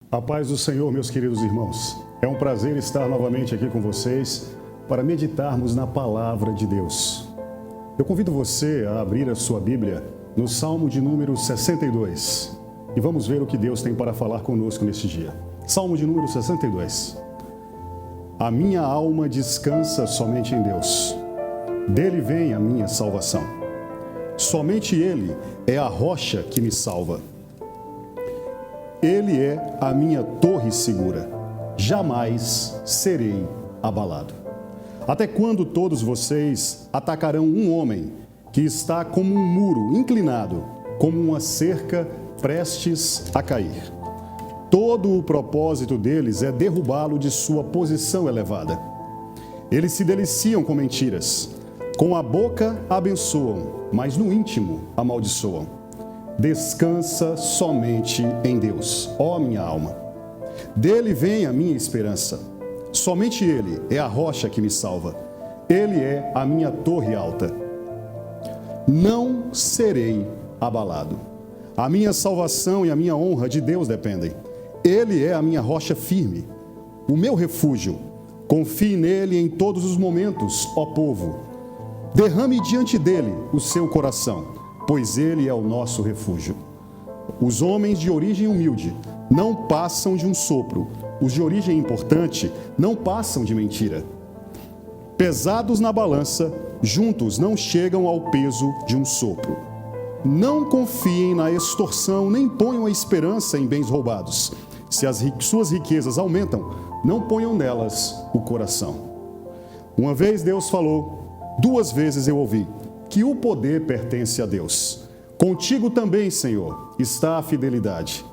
A paz do Senhor, meus queridos irmãos. É um prazer estar novamente aqui com vocês para meditarmos na Palavra de Deus. Eu convido você a abrir a sua Bíblia no Salmo de número 62 e vamos ver o que Deus tem para falar conosco neste dia. Salmo de número 62. A minha alma descansa somente em Deus. Dele vem a minha salvação. Somente Ele é a rocha que me salva. Ele é a minha torre segura, jamais serei abalado. Até quando todos vocês atacarão um homem que está como um muro inclinado, como uma cerca prestes a cair? Todo o propósito deles é derrubá-lo de sua posição elevada. Eles se deliciam com mentiras, com a boca abençoam, mas no íntimo amaldiçoam. Descansa somente em Deus, ó minha alma. Dele vem a minha esperança. Somente Ele é a rocha que me salva. Ele é a minha torre alta. Não serei abalado. A minha salvação e a minha honra de Deus dependem. Ele é a minha rocha firme, o meu refúgio. Confie nele em todos os momentos, ó povo. Derrame diante dele o seu coração, pois Ele é o nosso refúgio. Os homens de origem humilde não passam de um sopro. Os de origem importante não passam de mentira. Pesados na balança, juntos não chegam ao peso de um sopro. Não confiem na extorsão, nem ponham a esperança em bens roubados. Se as suas riquezas aumentam, não ponham nelas o coração. Uma vez Deus falou, 2 vezes eu ouvi, que o poder pertence a Deus. Contigo também, Senhor, está a fidelidade.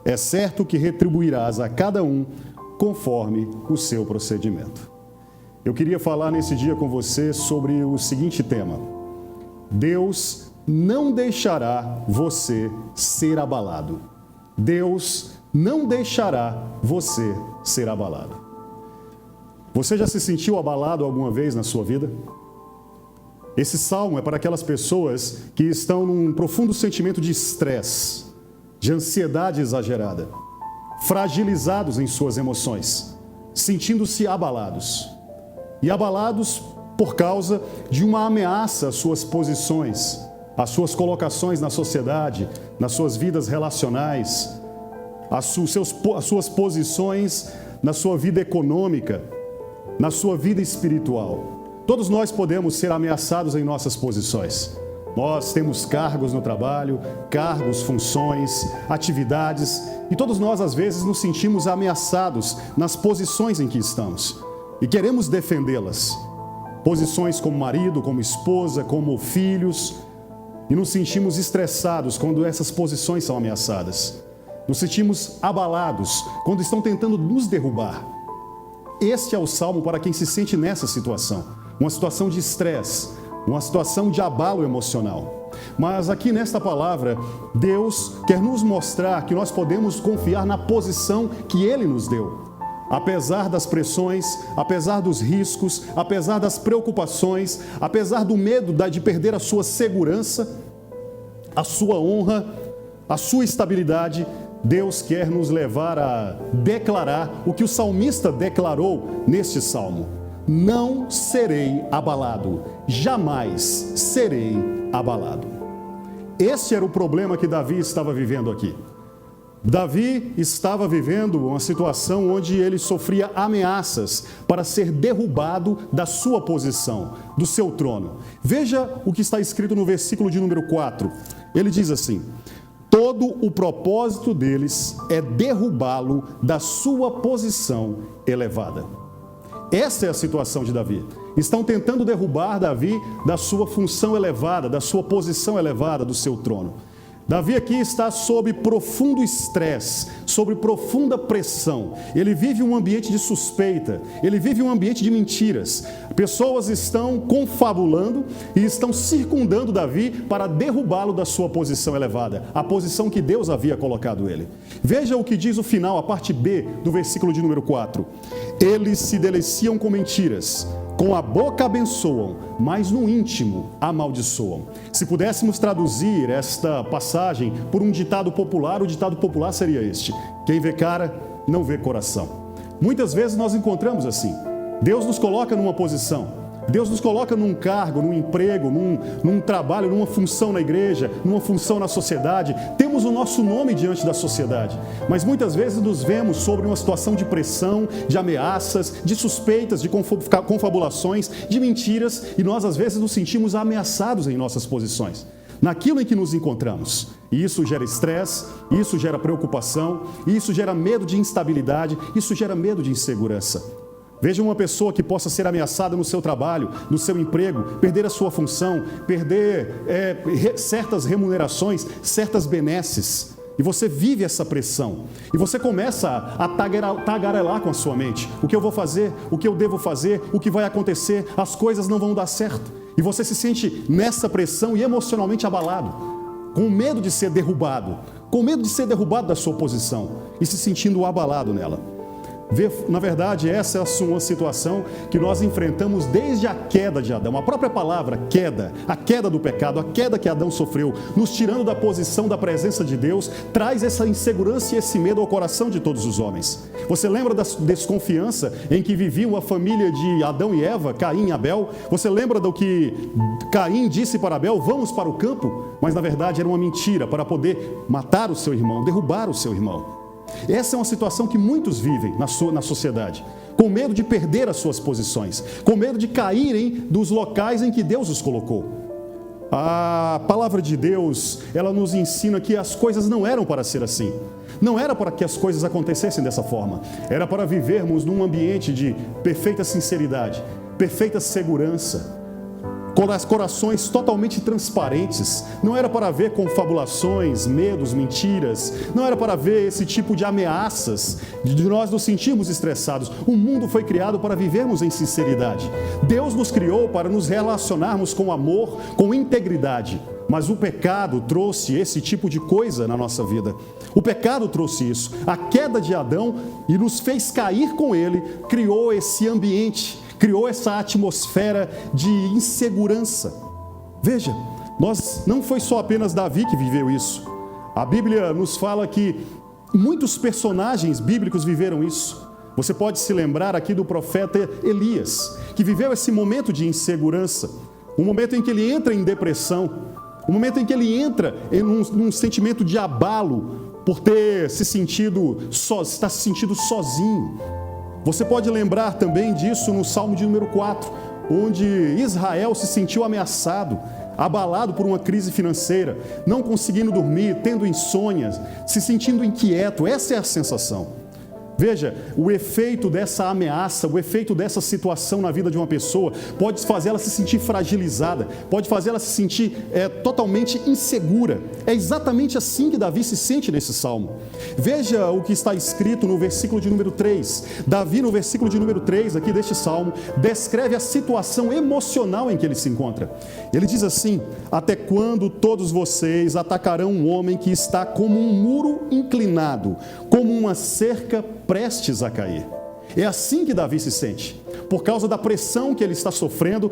É certo que retribuirás a cada um conforme o seu procedimento. Eu queria falar nesse dia com você sobre o seguinte tema: Deus não deixará você ser abalado. Deus não deixará você ser abalado. Você já se sentiu abalado alguma vez na sua vida? Esse salmo é para aquelas pessoas que estão num profundo sentimento de estresse, de ansiedade exagerada, fragilizados em suas emoções, sentindo-se abalados. E abalados por causa de uma ameaça às suas posições, às suas colocações na sociedade, nas suas vidas relacionais, às suas posições na sua vida econômica, na sua vida espiritual. Todos nós podemos ser ameaçados em nossas posições. Nós temos cargos no trabalho, cargos, funções, atividades, e todos nós às vezes nos sentimos ameaçados nas posições em que estamos e queremos defendê-las. Posições como marido, como esposa, como filhos, e nos sentimos estressados quando essas posições são ameaçadas. Nos sentimos abalados quando estão tentando nos derrubar. Este é o salmo para quem se sente nessa situação. Uma situação de estresse, uma situação de abalo emocional. Mas aqui nesta palavra, Deus quer nos mostrar que nós podemos confiar na posição que Ele nos deu. Apesar das pressões, apesar dos riscos, apesar das preocupações, apesar do medo de perder a sua segurança, a sua honra, a sua estabilidade, Deus quer nos levar a declarar o que o salmista declarou neste salmo: não serei abalado, jamais serei abalado. Esse era o problema que Davi estava vivendo aqui. Davi estava vivendo uma situação onde ele sofria ameaças para ser derrubado da sua posição, do seu trono. Veja o que está escrito no versículo de número 4. Ele diz assim: todo o propósito deles é derrubá-lo da sua posição elevada. Essa é a situação de Davi. Estão tentando derrubar Davi da sua função elevada, da sua posição elevada, do seu trono. Davi aqui está sob profundo estresse, sob profunda pressão. Ele vive um ambiente de suspeita, ele vive um ambiente de mentiras. Pessoas estão confabulando e estão circundando Davi para derrubá-lo da sua posição elevada, a posição que Deus havia colocado ele. Veja o que diz o final, a parte B do versículo de número 4. Eles se deliciam com mentiras, com a boca abençoam, mas no íntimo amaldiçoam. Se pudéssemos traduzir esta passagem por um ditado popular, o ditado popular seria este: Quem vê cara, não vê coração. Muitas vezes nós encontramos assim. Deus nos coloca numa posição. Deus nos coloca num cargo, num emprego, num trabalho, numa função na igreja, numa função na sociedade. Temos o nosso nome diante da sociedade. Mas muitas vezes nos vemos sobre uma situação de pressão, de ameaças, de suspeitas, de confabulações, de mentiras. E nós às vezes nos sentimos ameaçados em nossas posições, naquilo em que nos encontramos. E isso gera estresse, isso gera preocupação, isso gera medo de instabilidade, isso gera medo de insegurança. Veja uma pessoa que possa ser ameaçada no seu trabalho, no seu emprego, perder a sua função, perder certas remunerações, certas benesses. E você vive essa pressão. E você começa a tagarelar com a sua mente. O que eu vou fazer? O que eu devo fazer? O que vai acontecer? As coisas não vão dar certo. E você se sente nessa pressão e emocionalmente abalado, com medo de ser derrubado, com medo de ser derrubado da sua posição e se sentindo abalado nela. Na verdade, essa é uma situação que nós enfrentamos desde a queda de Adão. A própria palavra queda, a queda do pecado, a queda que Adão sofreu, nos tirando da posição da presença de Deus, traz essa insegurança e esse medo ao coração de todos os homens. Você lembra da desconfiança em que vivia a família de Adão e Eva, Caim e Abel? Você lembra do que Caim disse para Abel: vamos para o campo? Mas na verdade era uma mentira para poder matar o seu irmão, derrubar o seu irmão. Essa é uma situação que muitos vivem na sociedade, com medo de perder as suas posições, com medo de caírem dos locais em que Deus os colocou. A palavra de Deus, ela nos ensina que as coisas não eram para ser assim. Não era para que as coisas acontecessem dessa forma. Era para vivermos num ambiente de perfeita sinceridade, perfeita segurança, corações totalmente transparentes. Não era para ver confabulações, medos, mentiras. Não era para ver esse tipo de ameaças, de nós nos sentirmos estressados. O mundo foi criado para vivermos em sinceridade. Deus nos criou para nos relacionarmos com amor, com integridade. Mas o pecado trouxe esse tipo de coisa na nossa vida. O pecado trouxe isso. A queda de Adão, e nos fez cair com ele, criou esse ambiente, criou essa atmosfera de insegurança. Veja, não foi só apenas Davi que viveu isso. A Bíblia nos fala que muitos personagens bíblicos viveram isso. Você pode se lembrar aqui do profeta Elias, que viveu esse momento de insegurança, um momento em que ele entra em depressão, um momento em que ele entra num sentimento de abalo por ter se sentido está se sentindo sozinho. Você pode lembrar também disso no Salmo de número 4, onde Israel se sentiu ameaçado, abalado por uma crise financeira, não conseguindo dormir, tendo insônias, se sentindo inquieto. Essa é a sensação. Veja, o efeito dessa ameaça, o efeito dessa situação na vida de uma pessoa pode fazer ela se sentir fragilizada, pode fazer ela se sentir totalmente insegura. É exatamente assim que Davi se sente nesse salmo. Veja o que está escrito no versículo de número 3. Davi, no versículo de número 3 aqui deste salmo, descreve a situação emocional em que ele se encontra. Ele diz assim: até quando todos vocês atacarão um homem que está como um muro inclinado, como uma cerca prestes a cair? É assim que Davi se sente, por causa da pressão que ele está sofrendo.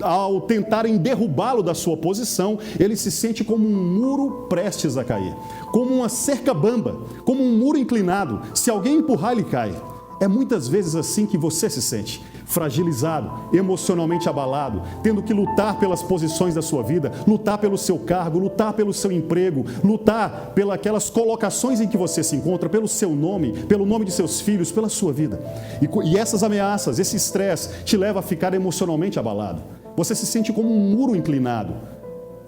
Ao tentarem derrubá-lo da sua posição, ele se sente como um muro prestes a cair, como uma cerca bamba, como um muro inclinado. Se alguém empurrar, ele cai. É muitas vezes assim que você se sente, fragilizado, emocionalmente abalado, tendo que lutar pelas posições da sua vida, lutar pelo seu cargo, lutar pelo seu emprego, lutar pelas colocações em que você se encontra, pelo seu nome, pelo nome de seus filhos, pela sua vida. E essas ameaças, esse estresse te leva a ficar emocionalmente abalado. Você se sente como um muro inclinado.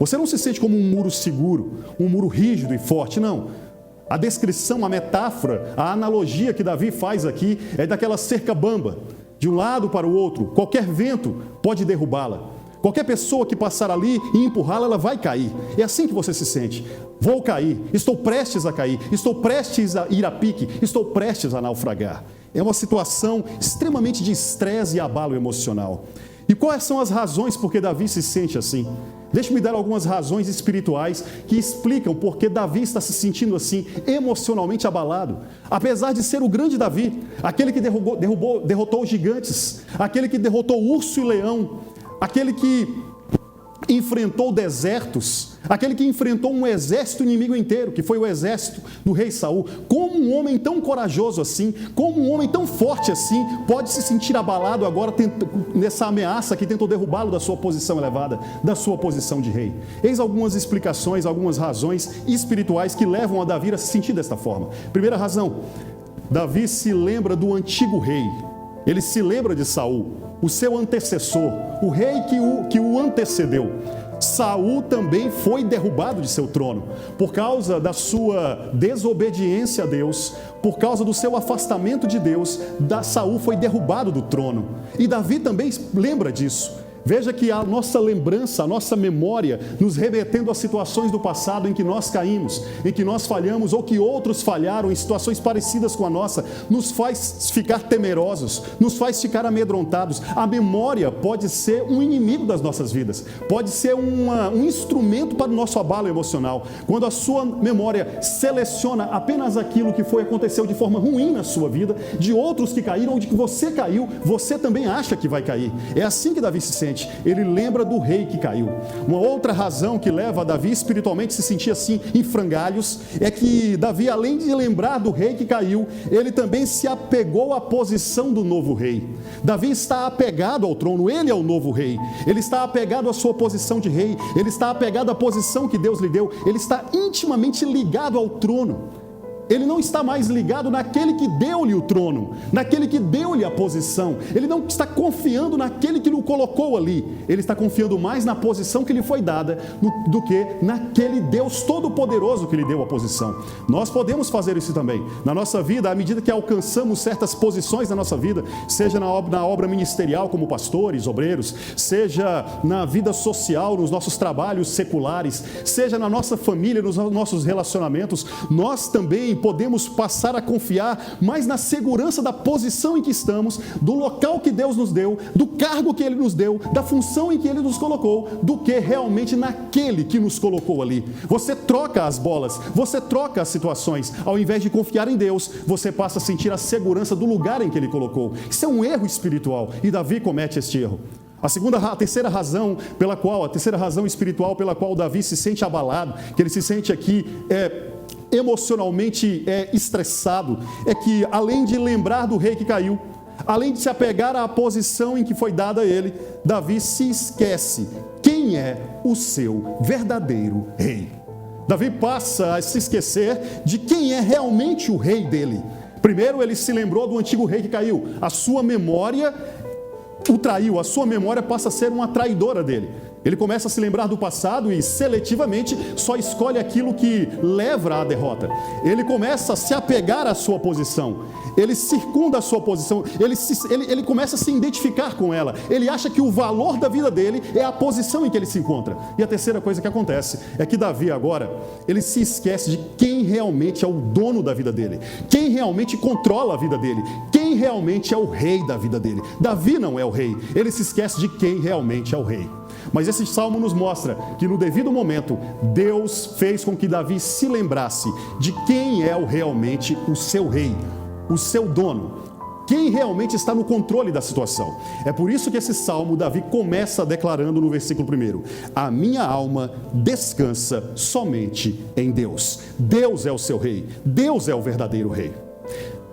Você não se sente como um muro seguro, um muro rígido e forte, não. A descrição, a metáfora, a analogia que Davi faz aqui é daquela cerca bamba, de um lado para o outro. Qualquer vento pode derrubá-la. Qualquer pessoa que passar ali e empurrá-la, ela vai cair. É assim que você se sente. Vou cair, estou prestes a cair, estou prestes a ir a pique, estou prestes a naufragar. É uma situação extremamente de estresse e abalo emocional. E quais são as razões por que Davi se sente assim? Deixe-me dar algumas razões espirituais que explicam por que Davi está se sentindo assim, emocionalmente abalado. Apesar de ser o grande Davi, aquele que derrotou os gigantes, aquele que derrotou o urso e leão, aquele que enfrentou desertos, aquele que enfrentou um exército inimigo inteiro, que foi o exército do rei Saul. Como um homem tão corajoso assim, como um homem tão forte assim, pode se sentir abalado agora nessa ameaça que tentou derrubá-lo da sua posição elevada, da sua posição de rei? Eis algumas explicações, algumas razões espirituais que levam a Davi a se sentir desta forma. Primeira razão, Davi se lembra do antigo rei. Ele se lembra de Saul, o seu antecessor, o rei que o antecedeu. Saul também foi derrubado de seu trono por causa da sua desobediência a Deus, por causa do seu afastamento de Deus. Saul foi derrubado do trono. E Davi também lembra disso. Veja que a nossa lembrança, a nossa memória, nos remetendo a situações do passado em que nós caímos, em que nós falhamos ou que outros falharam em situações parecidas com a nossa, nos faz ficar temerosos, nos faz ficar amedrontados. A memória pode ser um inimigo das nossas vidas, pode ser um instrumento para o nosso abalo emocional. Quando a sua memória seleciona apenas aquilo que aconteceu de forma ruim na sua vida, de outros que caíram ou de que você caiu, você também acha que vai cair. É assim que Davi se sente. Ele lembra do rei que caiu. Uma outra razão que leva a Davi espiritualmente se sentir assim em frangalhos é que Davi, além de lembrar do rei que caiu, ele também se apegou à posição do novo rei. Davi está apegado ao trono, ele é o novo rei. Ele está apegado à sua posição de rei, ele está apegado à posição que Deus lhe deu, ele está intimamente ligado ao trono. Ele não está mais ligado naquele que deu-lhe o trono, naquele que deu-lhe a posição. Ele não está confiando naquele que o colocou ali. Ele está confiando mais na posição que lhe foi dada do que naquele Deus todo-poderoso que lhe deu a posição. Nós podemos fazer isso também. Na nossa vida, à medida que alcançamos certas posições na nossa vida, seja na obra ministerial como pastores, obreiros, seja na vida social, nos nossos trabalhos seculares, seja na nossa família, nos nossos relacionamentos, nós também podemos passar a confiar mais na segurança da posição em que estamos, do local que Deus nos deu, do cargo que Ele nos deu, da função em que Ele nos colocou, do que realmente naquele que nos colocou ali. Você troca as bolas, você troca as situações. Ao invés de confiar em Deus, você passa a sentir a segurança do lugar em que Ele colocou. Isso é um erro espiritual e Davi comete este erro. A terceira razão espiritual pela qual Davi se sente abalado, que ele se sente aqui emocionalmente estressado, é que além de lembrar do rei que caiu, além de se apegar à posição em que foi dada a ele, Davi se esquece quem é o seu verdadeiro rei. Davi passa a se esquecer de quem é realmente o rei dele. Primeiro ele se lembrou do antigo rei que caiu, a sua memória o traiu, a sua memória passa a ser uma traidora dele. Ele começa a se lembrar do passado e seletivamente só escolhe aquilo que leva à derrota. Ele começa a se apegar à sua posição, ele circunda a sua posição, ele começa a se identificar com ela. Ele acha que o valor da vida dele é a posição em que ele se encontra. E a terceira coisa que acontece é que Davi agora, ele se esquece de quem realmente é o dono da vida dele, quem realmente controla a vida dele, quem realmente é o rei da vida dele. Davi não é o rei, ele se esquece de quem realmente é o rei. Mas esse salmo nos mostra que no devido momento, Deus fez com que Davi se lembrasse de quem é realmente o seu rei, o seu dono, quem realmente está no controle da situação. É por isso que esse salmo, Davi começa declarando no versículo 1: a minha alma descansa somente em Deus. Deus é o seu rei, Deus é o verdadeiro rei.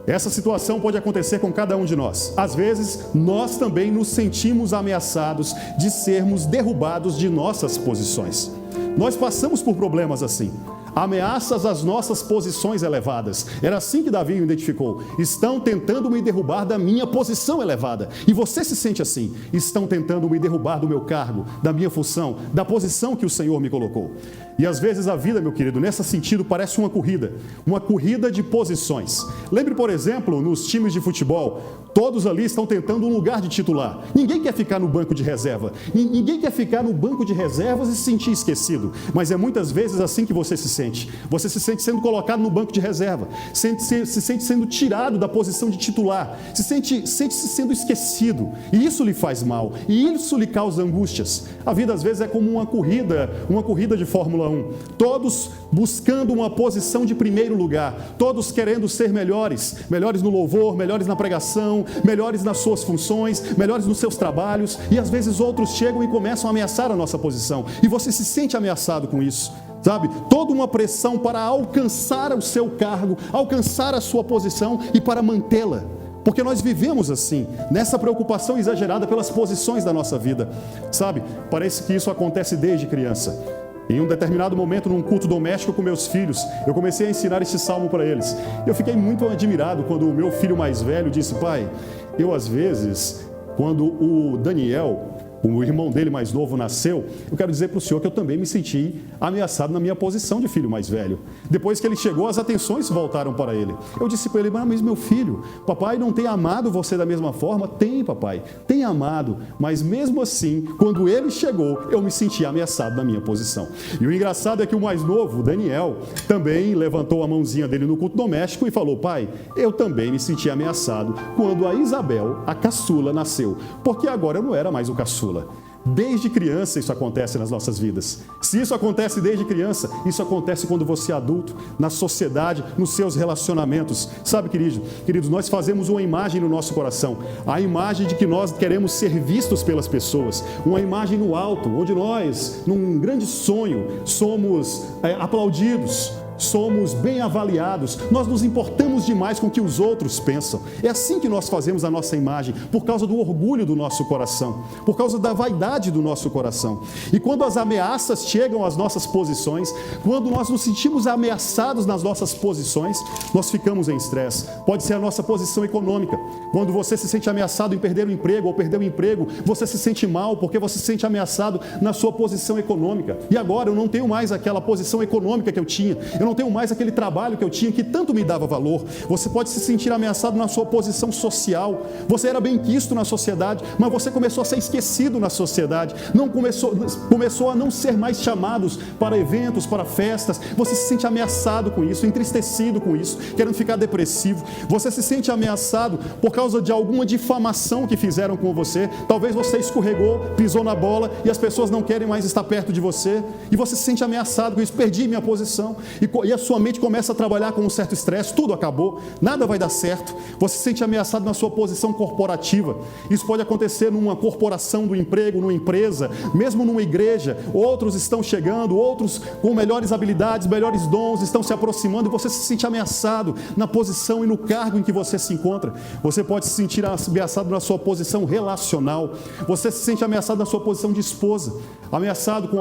Essa situação pode acontecer com cada um de nós. Às vezes, nós também nos sentimos ameaçados de sermos derrubados de nossas posições. Nós passamos por problemas assim. Ameaças às nossas posições elevadas. Era assim que Davi o identificou. Estão tentando me derrubar da minha posição elevada. E você se sente assim. Estão tentando me derrubar do meu cargo, da minha função, da posição que o Senhor me colocou. E às vezes a vida, meu querido, nesse sentido parece uma corrida de posições. Lembre, por exemplo, nos times de futebol, todos ali estão tentando um lugar de titular. Ninguém quer ficar no banco de reserva. Ninguém quer ficar no banco de reservas e se sentir esquecido. Mas é muitas vezes assim que você se sente. sente? Você se sente sendo colocado no banco de reserva, se sente sendo tirado da posição de titular, sente-se sendo esquecido, e isso lhe faz mal, e isso lhe causa angústias. A vida às vezes é como uma corrida de Fórmula 1, todos buscando uma posição de primeiro lugar, todos querendo ser melhores no louvor, melhores na pregação, melhores nas suas funções, melhores nos seus trabalhos, e às vezes outros chegam e começam a ameaçar a nossa posição, e você se sente ameaçado com isso, sabe? Toda uma pressão para alcançar o seu cargo, alcançar a sua posição e para mantê-la, porque nós vivemos assim, nessa preocupação exagerada pelas posições da nossa vida, sabe? Parece que isso acontece desde criança. Em um determinado momento, num culto doméstico com meus filhos, eu comecei a ensinar esse salmo para eles. Eu fiquei muito admirado quando o meu filho mais velho disse: pai, eu às vezes, quando o Daniel, o irmão dele mais novo, nasceu, eu quero dizer para o senhor que eu também me senti ameaçado na minha posição de filho mais velho. Depois que ele chegou, as atenções voltaram para ele. Eu disse para ele: mas meu filho, papai não tem amado você da mesma forma? Tem, papai, tem amado, mas mesmo assim, quando ele chegou, eu me senti ameaçado na minha posição. E o engraçado é que o mais novo, o Daniel, também levantou a mãozinha dele no culto doméstico e falou: pai, eu também me senti ameaçado quando a Isabel, a caçula, nasceu, porque agora eu não era mais o caçula. Desde criança isso acontece nas nossas vidas. Se isso acontece desde criança, isso acontece quando você é adulto, na sociedade, nos seus relacionamentos. Sabe, queridos, nós fazemos uma imagem no nosso coração, a imagem de que nós queremos ser vistos pelas pessoas, uma imagem no alto, onde nós, num grande sonho, somos aplaudidos, somos bem avaliados, nós nos importamos demais com o que os outros pensam. É assim que nós fazemos a nossa imagem, por causa do orgulho do nosso coração, por causa da vaidade do nosso coração. E quando as ameaças chegam às nossas posições, quando nós nos sentimos ameaçados nas nossas posições, nós ficamos em estresse. Pode ser a nossa posição econômica. Quando você se sente ameaçado em perder o emprego ou perder o emprego, você se sente mal porque você se sente ameaçado na sua posição econômica. E agora eu não tenho mais aquela posição econômica que eu tinha, eu não tenho mais aquele trabalho que eu tinha que tanto me dava valor. Você pode se sentir ameaçado na sua posição social. Você era bem quisto na sociedade, mas você começou a ser esquecido na sociedade. Começou a não ser mais chamados para eventos, para festas. Você se sente ameaçado com isso, entristecido com isso, querendo ficar depressivo. Você se sente ameaçado por causa de alguma difamação que fizeram com você. Talvez você escorregou, pisou na bola e as pessoas não querem mais estar perto de você. E você se sente ameaçado com isso. Perdi minha posição. E a sua mente começa a trabalhar com um certo estresse, tudo acabou, nada vai dar certo, você se sente ameaçado na sua posição corporativa. Isso pode acontecer numa corporação do emprego, numa empresa, mesmo numa igreja. Outros estão chegando, outros com melhores habilidades, melhores dons, estão se aproximando e você se sente ameaçado na posição e no cargo em que você se encontra. Você pode se sentir ameaçado na sua posição relacional, você se sente ameaçado na sua posição de esposa, ameaçado com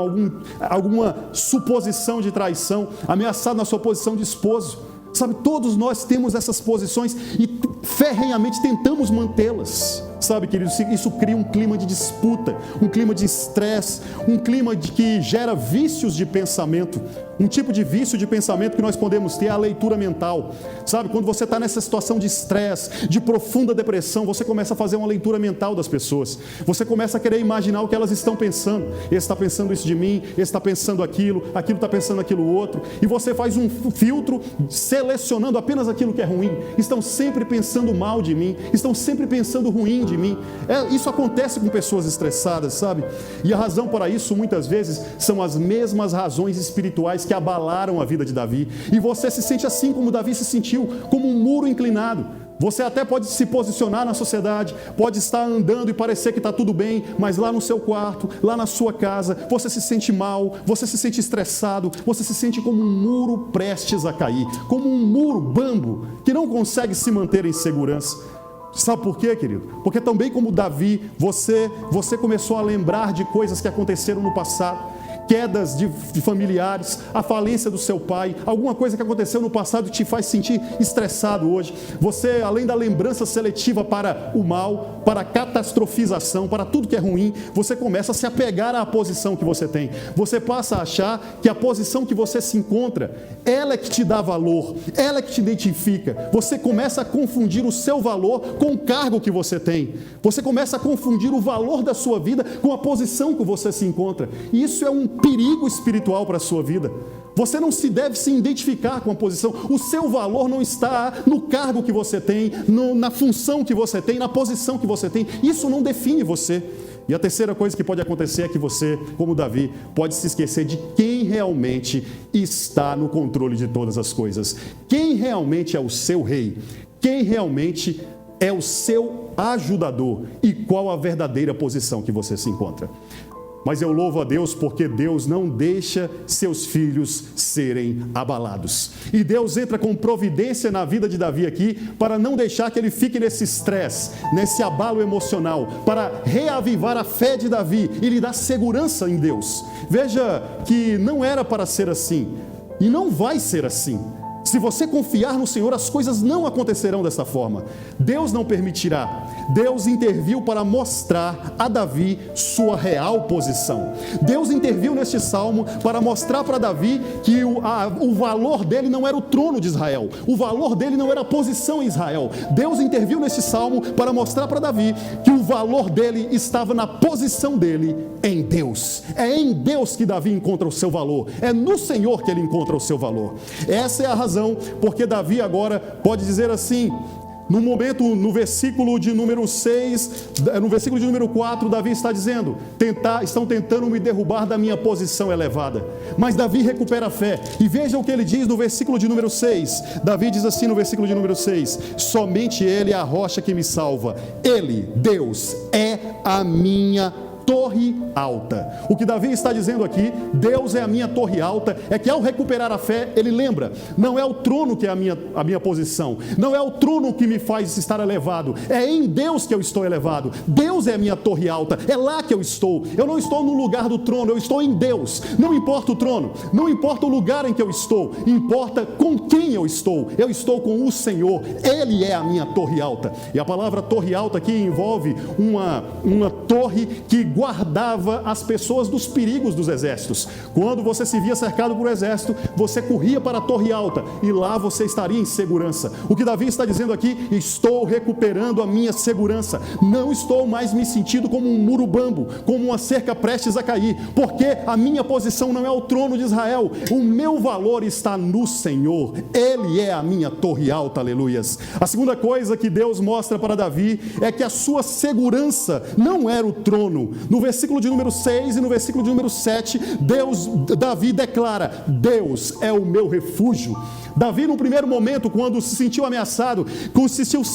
alguma suposição de traição, ameaçado na sua posição de esposo. Sabe, todos nós temos essas posições e ferrenhamente tentamos mantê-las. Sabe, queridos, isso cria um clima de disputa, um clima de estresse, um clima que gera vícios de pensamento. Um tipo de vício de pensamento que nós podemos ter é a leitura mental. Sabe, quando você está nessa situação de estresse, de profunda depressão, você começa a fazer uma leitura mental das pessoas. Você começa a querer imaginar o que elas estão pensando. Esse está pensando isso de mim, esse está pensando aquilo está pensando aquilo outro. E você faz um filtro selecionando apenas aquilo que é ruim. Estão sempre pensando mal de mim, estão sempre pensando ruim de mim. Isso acontece com pessoas estressadas, sabe? E a razão para isso, muitas vezes, são as mesmas razões espirituais que abalaram a vida de Davi. E você se sente assim como Davi se sentiu, como um muro inclinado. Você até pode se posicionar na sociedade, pode estar andando e parecer que está tudo bem, mas lá no seu quarto, lá na sua casa, você se sente mal, você se sente estressado, você se sente como um muro prestes a cair, como um muro bambo que não consegue se manter em segurança. Sabe por quê, querido? Porque também como Davi, você começou a lembrar de coisas que aconteceram no passado, quedas de familiares, a falência do seu pai, alguma coisa que aconteceu no passado que te faz sentir estressado hoje. Você, além da lembrança seletiva para o mal, para a catastrofização, para tudo que é ruim, você começa a se apegar à posição que você tem. Você passa a achar que a posição que você se encontra, ela é que te dá valor, ela é que te identifica. Você começa a confundir o seu valor com o cargo que você tem. Você começa a confundir o valor da sua vida com a posição que você se encontra. E isso é um perigo espiritual para a sua vida. Você não se deve se identificar com a posição. O seu valor não está no cargo que você tem, na função que você tem, na posição que você tem. Isso não define você. E a terceira coisa que pode acontecer é que você, como Davi, pode se esquecer de quem realmente está no controle de todas as coisas. Quem realmente é o seu rei. Quem realmente é o seu ajudador e qual a verdadeira posição que você se encontra. Mas eu louvo a Deus porque Deus não deixa seus filhos serem abalados. E Deus entra com providência na vida de Davi aqui para não deixar que ele fique nesse estresse, nesse abalo emocional, para reavivar a fé de Davi e lhe dar segurança em Deus. Veja que não era para ser assim e não vai ser assim. Se você confiar no Senhor, as coisas não acontecerão dessa forma. Deus não permitirá. Deus interviu para mostrar a Davi sua real posição. Deus interviu neste salmo para mostrar para Davi que o valor dele não era o trono de Israel. O valor dele não era a posição em Israel. Deus interviu neste salmo para mostrar para Davi que o valor dele estava na posição dele em Deus. É em Deus que Davi encontra o seu valor. É no Senhor que ele encontra o seu valor. Essa é a razão porque Davi agora pode dizer assim, no momento, no versículo de número 6, no versículo de número 4, Davi está dizendo, estão tentando me derrubar da minha posição elevada, mas Davi recupera a fé, e veja o que ele diz no versículo de número 6, Davi diz assim no versículo de número 6, somente Ele é a rocha que me salva, Ele, Deus, é a minha torre alta. O que Davi está dizendo aqui, Deus é a minha torre alta, é que ao recuperar a fé, ele lembra, não é o trono que é a minha posição, não é o trono que me faz estar elevado, é em Deus que eu estou elevado, Deus é a minha torre alta, é lá que eu não estou no lugar do trono, eu estou em Deus, não importa o trono, não importa o lugar em que eu estou, importa com quem eu estou com o Senhor, Ele é a minha torre alta, e a palavra torre alta aqui envolve uma torre que guardava as pessoas dos perigos dos exércitos. Quando você se via cercado por um exército, você corria para a torre alta e lá você estaria em segurança. O que Davi está dizendo aqui, estou recuperando a minha segurança, não estou mais me sentindo como um muro bambo, como uma cerca prestes a cair, porque a minha posição não é o trono de Israel, o meu valor está no Senhor, Ele é a minha torre alta, aleluias. A segunda coisa que Deus mostra para Davi é que a sua segurança não era o trono. No versículo de número 6 e no versículo de número 7, Davi declara, Deus é o meu refúgio. Davi, no primeiro momento, quando se sentiu ameaçado,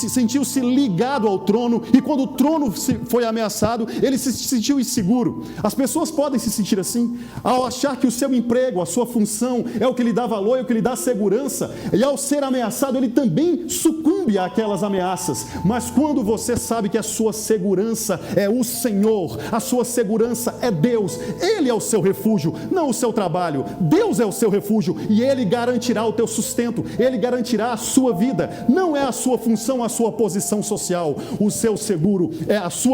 sentiu-se ligado ao trono, e quando o trono foi ameaçado, ele se sentiu inseguro. As pessoas podem se sentir assim, ao achar que o seu emprego, a sua função, é o que lhe dá valor, é o que lhe dá segurança, e ao ser ameaçado, ele também sucumbe àquelas ameaças. Mas quando você sabe que a sua segurança é o Senhor, a sua segurança é Deus, Ele é o seu refúgio, não o seu trabalho, Deus é o seu refúgio, e Ele garantirá o teu sustento, Ele garantirá a sua vida, não é a sua função, a sua posição social, o seu seguro,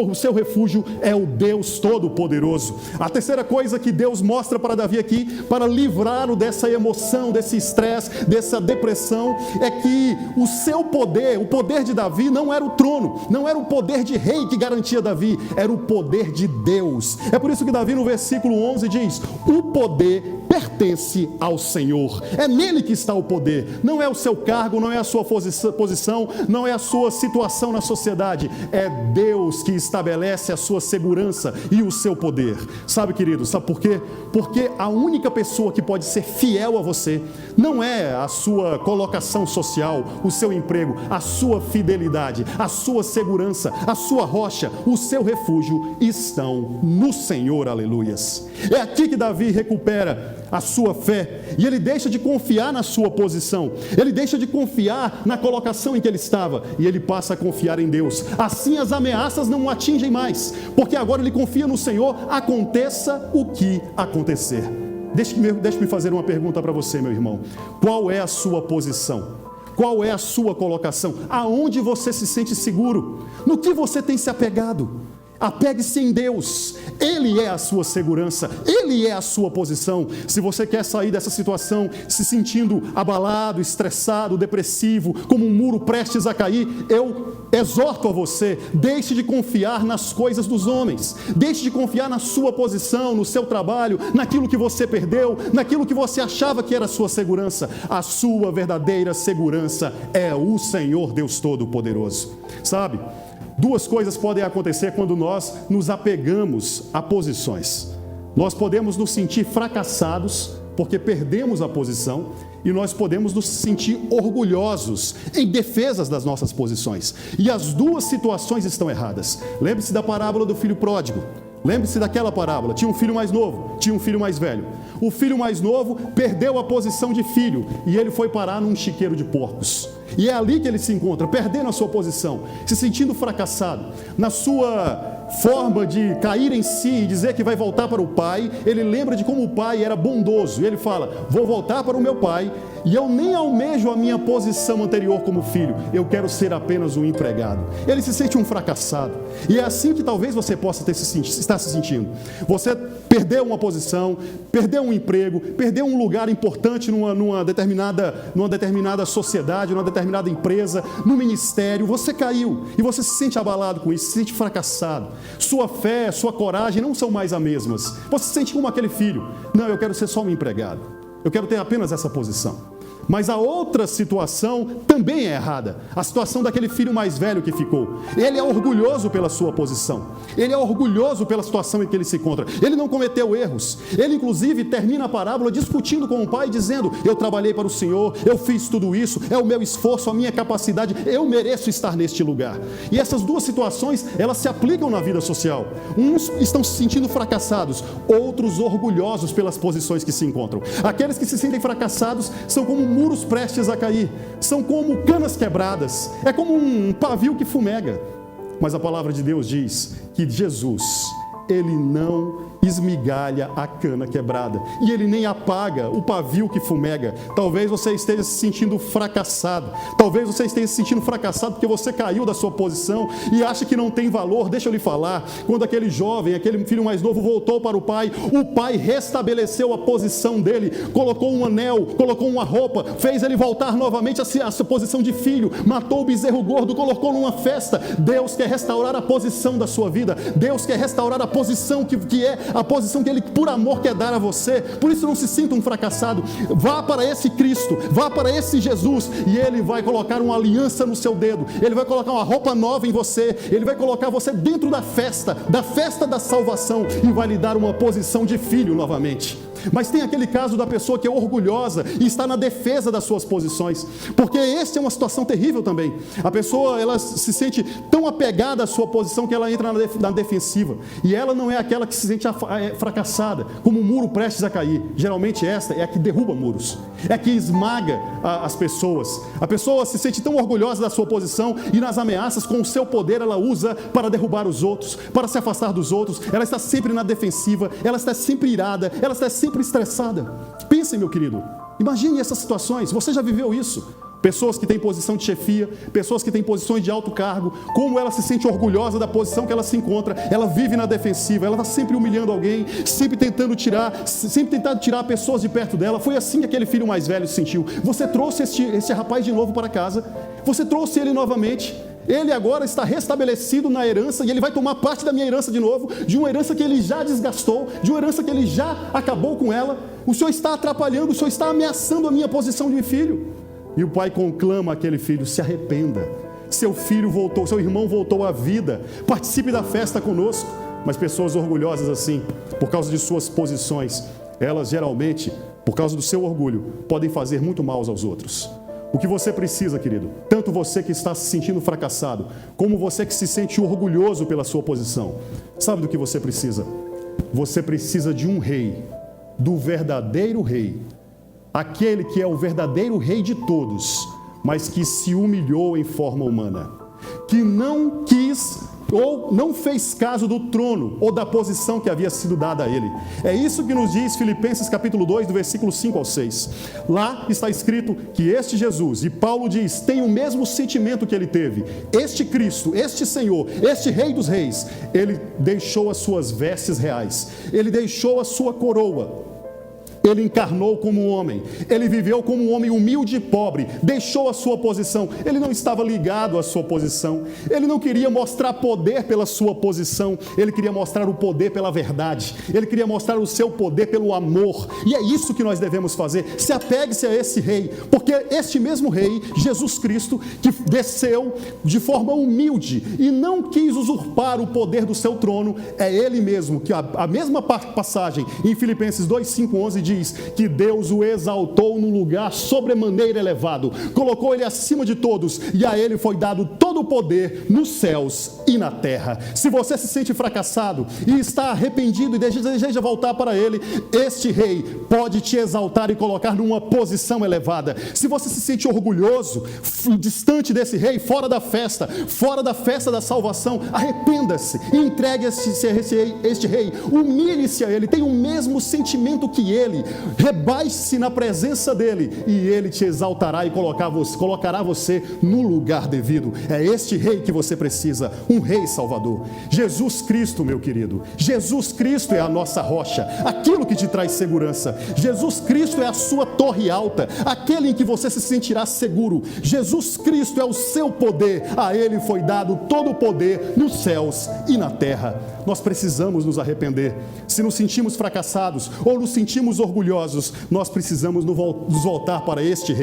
o seu refúgio é o Deus Todo-Poderoso. A terceira coisa que Deus mostra para Davi aqui, para livrá-lo dessa emoção, desse estresse, dessa depressão, é que o seu poder, o poder de Davi não era o trono, não era o poder de rei que garantia Davi, era o poder de Deus. É por isso que Davi no versículo 11 diz, o poder pertence ao Senhor, é nele que está o poder, não é o seu cargo, não é a sua posição, não é a sua situação na sociedade, é Deus que estabelece a sua segurança e o seu poder. Sabe, querido, sabe por quê? Porque a única pessoa que pode ser fiel a você não é a sua colocação social, o seu emprego, a sua fidelidade, a sua segurança, a sua rocha, o seu refúgio estão no Senhor, aleluias. É aqui que Davi recupera a sua fé, e ele deixa de confiar na sua posição, ele deixa de confiar na colocação em que ele estava, e ele passa a confiar em Deus. Assim as ameaças não o atingem mais, porque agora ele confia no Senhor, aconteça o que acontecer. Deixe-me fazer uma pergunta para você, meu irmão. Qual é a sua posição? Qual é a sua colocação? Aonde você se sente seguro? No que você tem se apegado? Apegue-se em Deus, Ele é a sua segurança, Ele é a sua posição. Se você quer sair dessa situação se sentindo abalado, estressado, depressivo, como um muro prestes a cair, eu exorto a você, deixe de confiar nas coisas dos homens, deixe de confiar na sua posição, no seu trabalho, naquilo que você perdeu, naquilo que você achava que era a sua segurança. A sua verdadeira segurança é o Senhor Deus Todo-Poderoso. Sabe? Duas coisas podem acontecer quando nós nos apegamos a posições. Nós podemos nos sentir fracassados porque perdemos a posição, e nós podemos nos sentir orgulhosos em defesas das nossas posições. E as duas situações estão erradas. Lembre-se da parábola do filho pródigo. Lembre-se daquela parábola. Tinha um filho mais novo, tinha um filho mais velho. O filho mais novo perdeu a posição de filho e ele foi parar num chiqueiro de porcos. E é ali que ele se encontra, perdendo a sua posição, se sentindo fracassado. Na sua forma de cair em si e dizer que vai voltar para o pai, ele lembra de como o pai era bondoso. E ele fala: vou voltar para o meu pai e eu nem almejo a minha posição anterior como filho, eu quero ser apenas um empregado. Ele se sente um fracassado. E é assim que talvez você possa estar se sentindo. Você perdeu uma posição, perdeu um emprego, perdeu um lugar importante numa determinada sociedade, numa determinada empresa, no ministério. Você caiu e você se sente abalado com isso, se sente fracassado. Sua fé, sua coragem não são mais as mesmas. Você se sente como aquele filho: não, eu quero ser só um empregado, eu quero ter apenas essa posição. Mas a outra situação também é errada. A situação daquele filho mais velho que ficou. Ele é orgulhoso pela sua posição. Ele é orgulhoso pela situação em que ele se encontra. Ele não cometeu erros. Ele, inclusive, termina a parábola discutindo com o pai, dizendo: eu trabalhei para o Senhor, eu fiz tudo isso, é o meu esforço, a minha capacidade, eu mereço estar neste lugar. E essas duas situações, elas se aplicam na vida social. Uns estão se sentindo fracassados, outros orgulhosos pelas posições que se encontram. Aqueles que se sentem fracassados são como muros prestes a cair, são como canas quebradas, é como um pavio que fumega. Mas a palavra de Deus diz que Jesus, Ele não esmigalha a cana quebrada e Ele nem apaga o pavio que fumega. Talvez você esteja se sentindo fracassado, talvez você esteja se sentindo fracassado porque você caiu da sua posição e acha que não tem valor. Deixa eu lhe falar, quando aquele jovem, aquele filho mais novo voltou para o pai restabeleceu a posição dele, colocou um anel, colocou uma roupa, fez ele voltar novamente a sua posição de filho, matou o bezerro gordo, colocou numa festa. Deus quer restaurar a posição da sua vida, Deus quer restaurar a posição que é a posição que Ele, por amor, quer dar a você. Por isso, não se sinta um fracassado. Vá para esse Cristo, vá para esse Jesus, e Ele vai colocar uma aliança no seu dedo, Ele vai colocar uma roupa nova em você, Ele vai colocar você dentro da festa da salvação, e vai lhe dar uma posição de filho novamente. Mas tem aquele caso da pessoa que é orgulhosa e está na defesa das suas posições, porque essa é uma situação terrível também. A pessoa, ela se sente tão apegada à sua posição que ela entra na defensiva, e ela não é aquela que se sente fracassada, como um muro prestes a cair. Geralmente esta é a que derruba muros, é a que esmaga as pessoas. A pessoa se sente tão orgulhosa da sua posição, e nas ameaças, com o seu poder, ela usa para derrubar os outros, para se afastar dos outros. Ela está sempre na defensiva, ela está sempre irada, ela está sempre estressada. Pense, meu querido, imagine essas situações. Você já viveu isso? Pessoas que têm posição de chefia, pessoas que têm posições de alto cargo, como ela se sente orgulhosa da posição que ela se encontra. Ela vive na defensiva, ela está sempre humilhando alguém, sempre tentando tirar pessoas de perto dela. Foi assim que aquele filho mais velho se sentiu. Você trouxe esse rapaz de novo para casa, você trouxe ele novamente. Ele agora está restabelecido na herança, e ele vai tomar parte da minha herança de novo, de uma herança que ele já desgastou, de uma herança que ele já acabou com ela. O Senhor está atrapalhando, o Senhor está ameaçando a minha posição de filho. E o pai conclama aquele filho: se arrependa, seu filho voltou, seu irmão voltou à vida, participe da festa conosco. Mas pessoas orgulhosas assim, por causa de suas posições, elas geralmente, por causa do seu orgulho, podem fazer muito mal aos outros. O que você precisa, querido, tanto você que está se sentindo fracassado, como você que se sente orgulhoso pela sua posição, sabe do que você precisa? Você precisa de um rei, do verdadeiro rei, aquele que é o verdadeiro rei de todos, mas que se humilhou em forma humana, que não quis não fez caso do trono ou da posição que havia sido dada a ele. É isso que nos diz Filipenses capítulo 2, do versículo 5 ao 6. Lá está escrito que este Jesus, e Paulo diz, tem o mesmo sentimento que ele teve. Este Cristo, este Senhor, este Rei dos Reis, ele deixou as suas vestes reais, ele deixou a sua coroa. Ele encarnou como um homem, ele viveu como um homem humilde e pobre, deixou a sua posição, ele não estava ligado à sua posição, ele não queria mostrar poder pela sua posição, ele queria mostrar o poder pela verdade, ele queria mostrar o seu poder pelo amor, e é isso que nós devemos fazer. Se apegue-se a esse rei, porque este mesmo rei, Jesus Cristo, que desceu de forma humilde e não quis usurpar o poder do seu trono, é ele mesmo, que a mesma passagem em Filipenses 2, 5, 11 diz que Deus o exaltou num lugar sobremaneira elevado, colocou ele acima de todos, e a ele foi dado todo o poder nos céus e na terra. Se você se sente fracassado e está arrependido e deseja voltar para ele, este rei pode te exaltar e colocar numa posição elevada. Se você se sente orgulhoso, distante desse rei, fora da festa da salvação, arrependa-se e entregue este rei, humilhe-se a ele, tenha o mesmo sentimento que ele, rebaixe-se na presença dele e ele te exaltará e colocará você no lugar devido. É este rei que você precisa, um rei salvador. Jesus Cristo, meu querido, Jesus Cristo é a nossa rocha, aquilo que te traz segurança. Jesus Cristo é a sua torre alta, aquele em que você se sentirá seguro. Jesus Cristo é o seu poder, a ele foi dado todo o poder nos céus e na terra. Nós precisamos nos arrepender. Se nos sentimos fracassados ou nos sentimos orgulhosos, nós precisamos nos voltar para este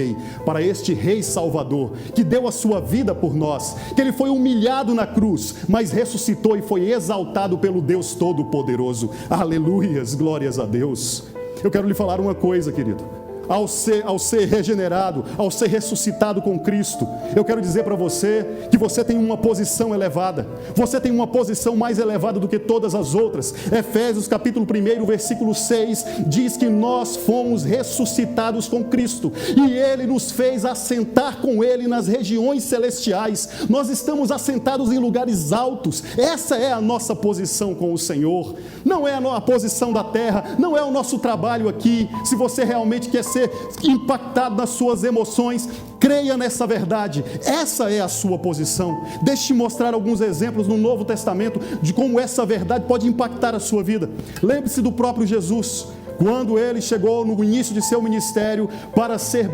rei salvador, que deu a sua vida por nós, que ele foi humilhado na cruz, mas ressuscitou e foi exaltado pelo Deus Todo-Poderoso. Aleluias, glórias a Deus. Eu quero lhe falar uma coisa, querido. Ao ser regenerado, ao ser ressuscitado com Cristo, eu quero dizer para você que você tem uma posição elevada, você tem uma posição mais elevada do que todas as outras. Efésios capítulo 1, versículo 6, diz que nós fomos ressuscitados com Cristo, e Ele nos fez assentar com Ele nas regiões celestiais. Nós estamos assentados em lugares altos. Essa é a nossa posição com o Senhor, não é a posição da terra, não é o nosso trabalho aqui. Se você realmente quer ser impactado nas suas emoções, creia nessa verdade, essa é a sua posição. Deixe-me mostrar alguns exemplos no Novo Testamento de como essa verdade pode impactar a sua vida. Lembre-se do próprio Jesus, quando ele chegou no início de seu ministério para ser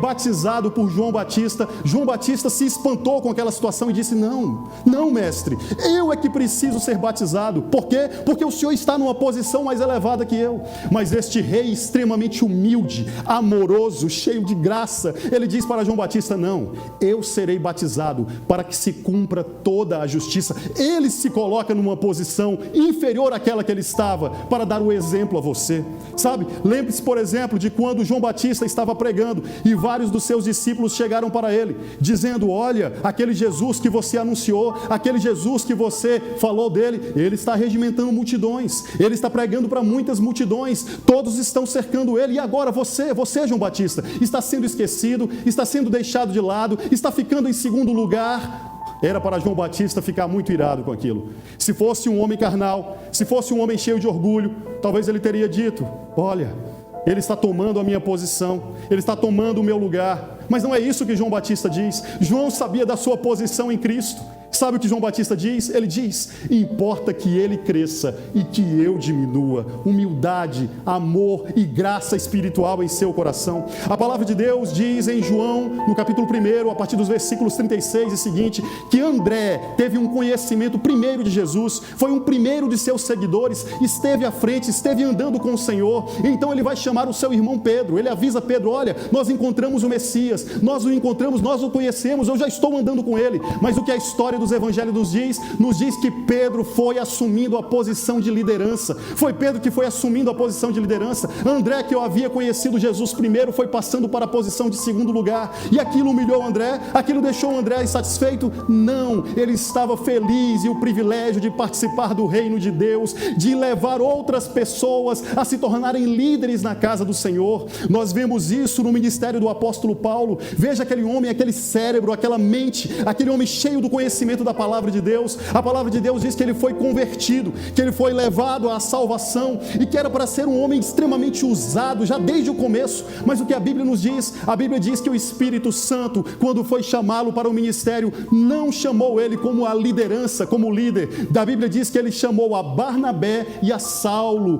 batizado por João Batista. João Batista se espantou com aquela situação e disse: não, mestre, eu é que preciso ser batizado. Por quê? Porque o Senhor está numa posição mais elevada que eu. Mas este rei extremamente humilde, amoroso, cheio de graça, ele diz para João Batista: não, eu serei batizado para que se cumpra toda a justiça. Ele se coloca numa posição inferior àquela que ele estava, para dar o exemplo a você. Sabe, lembre-se, por exemplo, de quando João Batista estava pregando e vários dos seus discípulos chegaram para ele, dizendo: olha, aquele Jesus que você anunciou, aquele Jesus que você falou dele, ele está regimentando multidões, ele está pregando para muitas multidões, todos estão cercando ele, e agora você, João Batista, está sendo esquecido, está sendo deixado de lado, está ficando em segundo lugar. Era para João Batista ficar muito irado com aquilo. Se fosse um homem carnal, se fosse um homem cheio de orgulho, talvez ele teria dito: olha, ele está tomando a minha posição, ele está tomando o meu lugar. Mas não é isso que João Batista diz. João sabia da sua posição em Cristo. Sabe o que João Batista diz? Ele diz: importa que ele cresça e que eu diminua. Humildade, amor e graça espiritual em seu coração. A palavra de Deus diz em João, no capítulo 1, a partir dos versículos 36 e seguinte, que André teve um conhecimento primeiro de Jesus, foi um primeiro de seus seguidores, esteve à frente, esteve andando com o Senhor. Então ele vai chamar o seu irmão Pedro. Ele avisa Pedro: olha, nós encontramos o Messias, nós o encontramos, nós o conhecemos, eu já estou andando com ele. Mas o que a história dos evangelhos nos diz que Pedro foi assumindo a posição de liderança. Foi Pedro que foi assumindo a posição de liderança. André, que eu havia conhecido Jesus primeiro, foi passando para a posição de segundo lugar. E aquilo humilhou André? Aquilo deixou André insatisfeito? Não, ele estava feliz e o privilégio de participar do reino de Deus, de levar outras pessoas a se tornarem líderes na casa do Senhor. Nós vemos isso no ministério do apóstolo Paulo. Veja aquele homem, aquele cérebro, aquela mente, aquele homem cheio do conhecimento conhecimento da palavra de Deus. A palavra de Deus diz que ele foi convertido, que ele foi levado à salvação e que era para ser um homem extremamente usado já desde o começo. Mas o que a Bíblia nos diz? A Bíblia diz que o Espírito Santo, quando foi chamá-lo para o ministério, não chamou ele como a liderança, como líder. A Bíblia diz que ele chamou a Barnabé e a Saulo.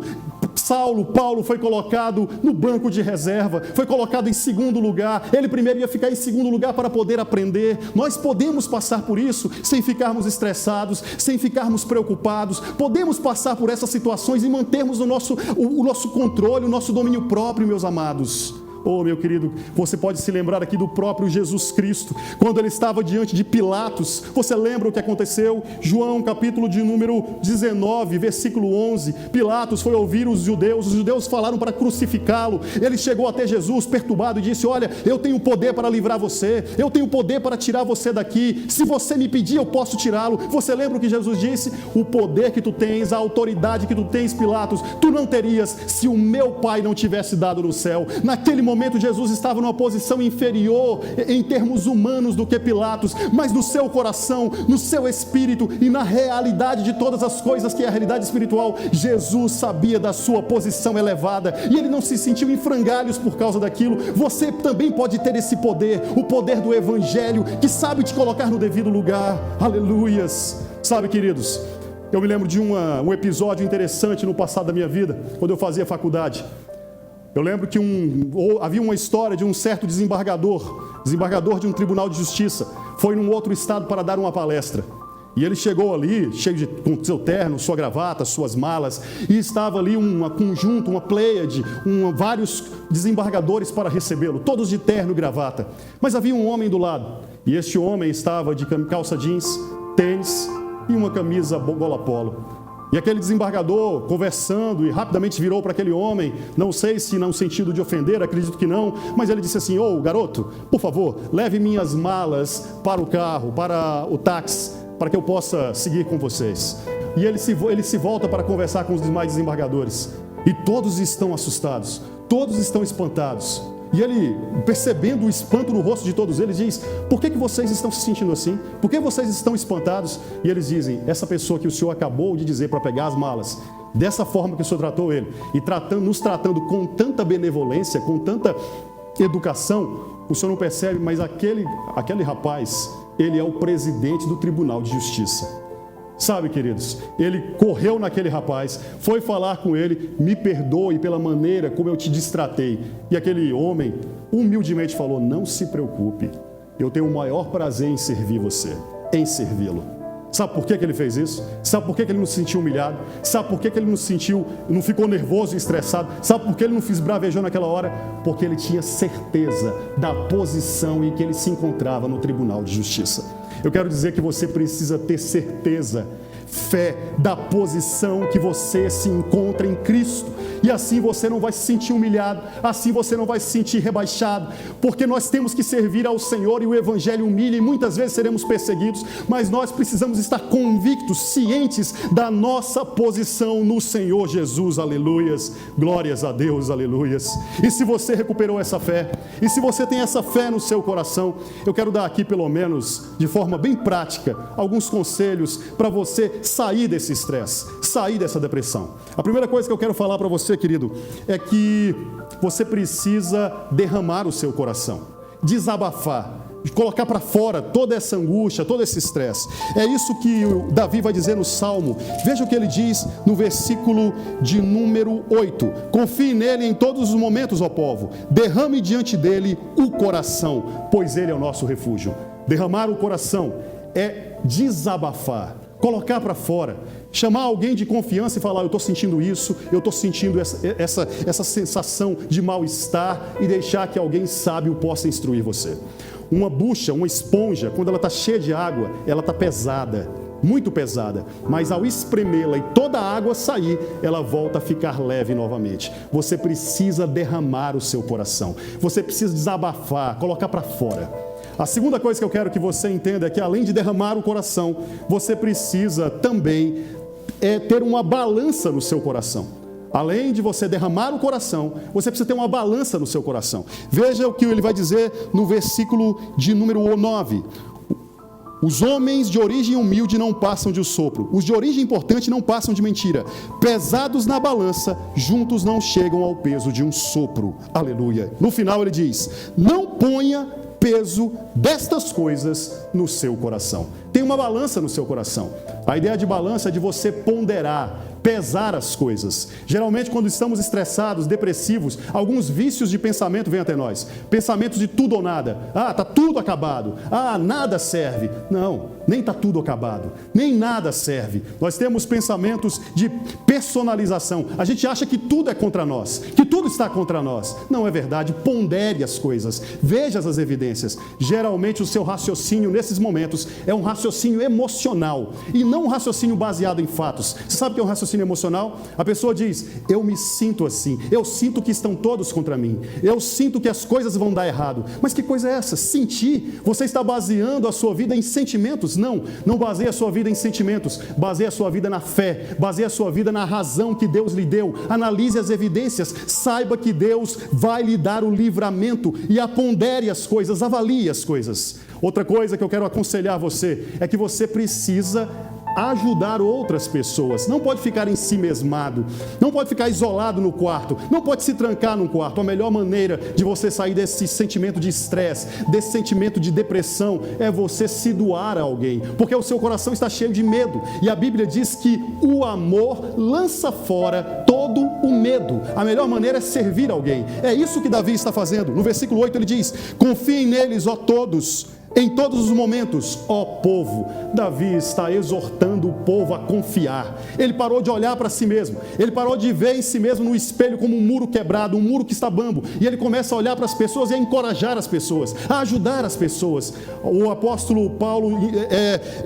Paulo foi colocado no banco de reserva, foi colocado em segundo lugar. Ele primeiro ia ficar em segundo lugar para poder aprender. Nós podemos passar por isso sem ficarmos estressados, sem ficarmos preocupados. Podemos passar por essas situações e mantermos o nosso controle, o nosso domínio próprio, meus amados. Oh, meu querido, você pode se lembrar aqui do próprio Jesus Cristo, quando ele estava diante de Pilatos. Você lembra o que aconteceu? João, capítulo de número 19, versículo 11. Pilatos foi ouvir os judeus falaram para crucificá-lo. Ele chegou até Jesus perturbado e disse: olha, eu tenho poder para livrar você, eu tenho poder para tirar você daqui. Se você me pedir, eu posso tirá-lo. Você lembra o que Jesus disse? O poder que tu tens, a autoridade que tu tens, Pilatos, tu não terias se o meu Pai não tivesse dado no céu. Naquele momento Jesus estava numa posição inferior em termos humanos do que Pilatos, mas no seu coração, no seu espírito e na realidade de todas as coisas, que é a realidade espiritual, Jesus sabia da sua posição elevada e ele não se sentiu em frangalhos por causa daquilo. Você também pode ter esse poder, o poder do Evangelho, que sabe te colocar no devido lugar. Aleluias! Sabe, queridos, eu me lembro de um episódio interessante no passado da minha vida, quando eu fazia faculdade. Eu lembro que havia uma história de um certo desembargador de um tribunal de justiça, foi num outro estado para dar uma palestra. E ele chegou ali, com seu terno, sua gravata, suas malas, e estava ali uma pleiade, vários desembargadores para recebê-lo, todos de terno e gravata. Mas havia um homem do lado, e este homem estava de calça jeans, tênis e uma camisa gola polo. E aquele desembargador, conversando, e rapidamente virou para aquele homem, não sei se no sentido de ofender, acredito que não, mas ele disse assim: ô garoto, por favor, leve minhas malas para o carro, para o táxi, para que eu possa seguir com vocês. E ele se volta para conversar com os demais desembargadores, e todos estão assustados, todos estão espantados. E ele, percebendo o espanto no rosto de todos eles, diz: por que vocês estão se sentindo assim? Por que vocês estão espantados? E eles dizem: essa pessoa que o senhor acabou de dizer para pegar as malas, dessa forma que o senhor tratou ele, e nos tratando com tanta benevolência, com tanta educação, o senhor não percebe, mas aquele rapaz, ele é o presidente do Tribunal de Justiça. Sabe, queridos, ele correu naquele rapaz, foi falar com ele: me perdoe pela maneira como eu te destratei. E aquele homem humildemente falou: não se preocupe, eu tenho o maior prazer em servir você, em servi-lo. Sabe por que ele fez isso? Sabe por que ele não se sentiu humilhado? Sabe por que ele não ficou nervoso e estressado? Sabe por que ele não bravejou naquela hora? Porque ele tinha certeza da posição em que ele se encontrava no Tribunal de Justiça. Eu quero dizer que você precisa ter certeza, fé da posição que você se encontra em Cristo. E assim você não vai se sentir humilhado, assim você não vai se sentir rebaixado, porque nós temos que servir ao Senhor e o Evangelho humilha e muitas vezes seremos perseguidos, mas nós precisamos estar convictos, cientes da nossa posição no Senhor Jesus, aleluias, glórias a Deus, aleluias. E se você recuperou essa fé, e se você tem essa fé no seu coração, eu quero dar aqui pelo menos, de forma bem prática, alguns conselhos para você sair desse estresse, sair dessa depressão. A primeira coisa que eu quero falar para você, querido, é que você precisa derramar o seu coração, desabafar, colocar para fora toda essa angústia, todo esse estresse. É isso que o Davi vai dizer no Salmo. Veja o que ele diz no versículo de número 8: confie nele em todos os momentos, ó povo, derrame diante dele o coração, pois ele é o nosso refúgio. Derramar o coração é desabafar, colocar para fora, chamar alguém de confiança e falar: eu estou sentindo isso, eu estou sentindo essa sensação de mal-estar, e deixar que alguém sábio possa instruir você. Uma bucha, uma esponja, quando ela está cheia de água, ela está pesada, muito pesada, mas ao espremê-la e toda a água sair, ela volta a ficar leve novamente. Você precisa derramar o seu coração, você precisa desabafar, colocar para fora. A segunda coisa que eu quero que você entenda é que, além de derramar o coração, você precisa também ter uma balança no seu coração. Além de você derramar o coração, você precisa ter uma balança no seu coração. Veja o que ele vai dizer no versículo de número 9. Os homens de origem humilde não passam de um sopro. Os de origem importante não passam de mentira. Pesados na balança, juntos não chegam ao peso de um sopro. Aleluia. No final ele diz: não ponha peso destas coisas no seu coração. Tem uma balança no seu coração. A ideia de balança é de você ponderar, pesar as coisas. Geralmente, quando estamos estressados, depressivos, alguns vícios de pensamento vêm até nós. Pensamentos de tudo ou nada. Ah, está tudo acabado. Ah, nada serve. Não, nem está tudo acabado. Nem nada serve. Nós temos pensamentos de personalização. A gente acha que tudo é contra nós, que tudo está contra nós. Não é verdade. Pondere as coisas. Veja as evidências. Geralmente, o seu raciocínio nesses momentos é um raciocínio emocional e não um raciocínio baseado em fatos. Você sabe o que é um raciocínio emocional? A pessoa diz: eu me sinto assim, eu sinto que estão todos contra mim, eu sinto que as coisas vão dar errado. Mas que coisa é essa? Sentir? Você está baseando a sua vida em sentimentos? Não, não baseia a sua vida em sentimentos, baseia a sua vida na fé, baseia a sua vida na razão que Deus lhe deu. Analise as evidências, saiba que Deus vai lhe dar o livramento e apondere as coisas, avalie as coisas. Outra coisa que eu quero aconselhar você é que você precisa ajudar outras pessoas. Não pode ficar em si mesmado, não pode ficar isolado no quarto, não pode se trancar num quarto. A melhor maneira de você sair desse sentimento de estresse, desse sentimento de depressão, é você se doar a alguém, porque o seu coração está cheio de medo, e a Bíblia diz que o amor lança fora todo o medo. A melhor maneira é servir alguém. É isso que Davi está fazendo. No versículo 8 ele diz: confiem neles, ó todos, em todos os momentos, ó povo. Davi está exortando o povo a confiar. Ele parou de olhar para si mesmo, ele parou de ver em si mesmo no espelho como um muro quebrado, um muro que está bambo, e ele começa a olhar para as pessoas e a encorajar as pessoas, a ajudar as pessoas. O apóstolo Paulo,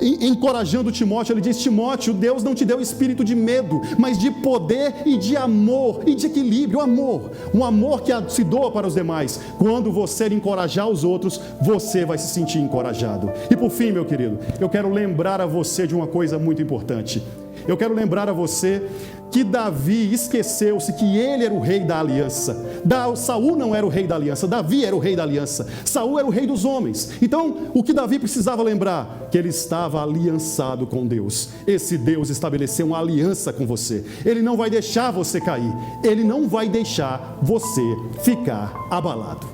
encorajando Timóteo, ele diz: Timóteo, Deus não te deu espírito de medo, mas de poder e de amor e de equilíbrio. Amor, um amor que se doa para os demais. Quando você encorajar os outros, você vai se sentir encorajado. E por fim, meu querido, eu quero lembrar a você de uma coisa muito importante. Eu quero lembrar a você que Davi esqueceu-se que ele era o rei da aliança. Saul não era o rei da aliança, Davi era o rei da aliança. Saul era o rei dos homens. Então, o que Davi precisava lembrar? Que ele estava aliançado com Deus. Esse Deus estabeleceu uma aliança com você. Ele não vai deixar você cair. Ele não vai deixar você ficar abalado.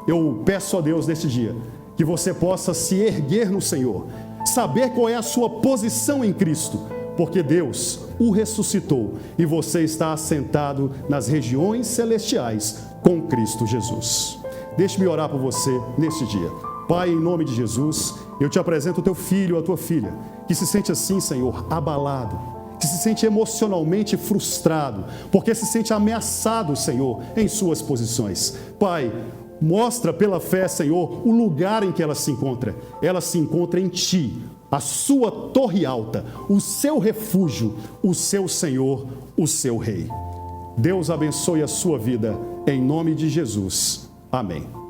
Eu peço a Deus neste dia que você possa se erguer no Senhor, saber qual é a sua posição em Cristo, porque Deus o ressuscitou e você está assentado nas regiões celestiais com Cristo Jesus. Deixe-me orar por você neste dia. Pai, em nome de Jesus, eu te apresento o teu filho, a tua filha, que se sente assim, Senhor, abalado, que se sente emocionalmente frustrado, porque se sente ameaçado, Senhor, em suas posições. Pai, mostra pela fé, Senhor, o lugar em que ela se encontra. Ela se encontra em Ti, a sua torre alta, o seu refúgio, o seu Senhor, o seu Rei. Deus abençoe a sua vida, em nome de Jesus. Amém.